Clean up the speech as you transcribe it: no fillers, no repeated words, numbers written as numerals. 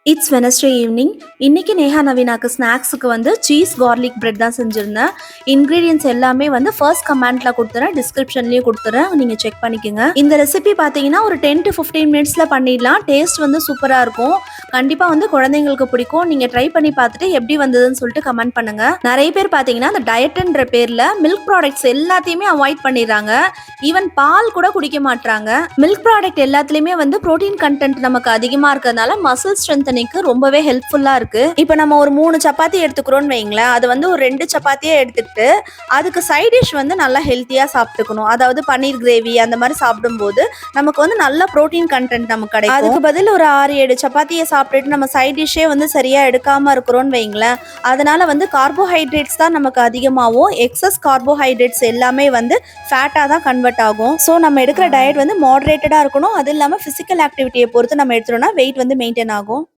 It's Wednesday evening. இன்னைக்கு நேஹா நவீனாக்கு ஸ்நாக்ஸுக்கு வந்து சீஸ் கார்லிக் பிரெட் தான் செஞ்சுருந்தேன். இன்க்ரீடியன்ஸ் எல்லாமே வந்து ஃபர்ஸ்ட் கமெண்ட்ல கொடுத்துறேன், டிஸ்கிரிப்ஷன்லேயும் கொடுத்துறேன், நீங்கள் செக் பண்ணிக்கோங்க. இந்த ரெசிபி பார்த்தீங்கன்னா ஒரு 10 to 15 மினிட்ஸில் பண்ணிடலாம். டேஸ்ட் வந்து சூப்பராக இருக்கும். கண்டிப்பாக வந்து குழந்தைங்களுக்கு பிடிக்கும். நீங்கள் ட்ரை பண்ணி பார்த்துட்டு எப்படி வந்ததுன்னு சொல்லிட்டு கமெண்ட் பண்ணுங்க. நிறைய பேர் பார்த்தீங்கன்னா அந்த டயட்ன்ற பேரில் மில்க் ப்ராடக்ட்ஸ் எல்லாத்தையுமே அவாய்ட் பண்ணிடுறாங்க. ஈவன் பால் கூட குடிக்க மாட்டாங்க. மில்க் ப்ராடக்ட் எல்லாத்துலேயுமே வந்து ப்ரோட்டீன் கண்டென்ட் நமக்கு அதிகமாக இருக்கிறதுனால மசில் ஸ்ட்ரென்த் ரொம்பவே ஹெல்ப்ஃபுல்லா இருக்கு. இப்போ நம்ம ஒரு 3 சப்பாத்தி எடுத்துக்கிறோம்னு வைங்களேன், அது வந்து ஒரு 2 சப்பாத்தியே எடுத்துக்கிட்டு அதுக்கு சைட் டிஷ் வந்து நல்லா ஹெல்த்தியா சாப்பிட்டுக்கணும். அதாவது பன்னீர் கிரேவி அந்த மாதிரி சாப்பிடும்போது நமக்கு வந்து நல்ல ப்ரோட்டீன் கண்டென்ட் நமக்கு கிடைக்கும். அதுக்கு பதில் ஒரு 6-7 சப்பாத்தியை சாப்பிட்டுட்டு நம்ம சைட் டிஷ்ஷே வந்து சரியா எடுக்காம இருக்கிறோம்னு வைங்களேன், அதனால வந்து கார்போஹைட்ரேட்ஸ் தான் நமக்கு அதிகமாகும். எக்ஸஸ் கார்போஹைட்ரேட்ஸ் எல்லாமே வந்து ஃபேட்டா தான் கன்வெர்ட் ஆகும். ஸோ நம்ம எடுக்கிற டயட் வந்து மாடரேட்டடா இருக்கணும். அது இல்லாமல் பிசிக்கல் ஆக்டிவிட்டியை பொறுத்து நம்ம எடுத்துட்டோம்னா வெயிட் வந்து மெயின்டைன் ஆகும்.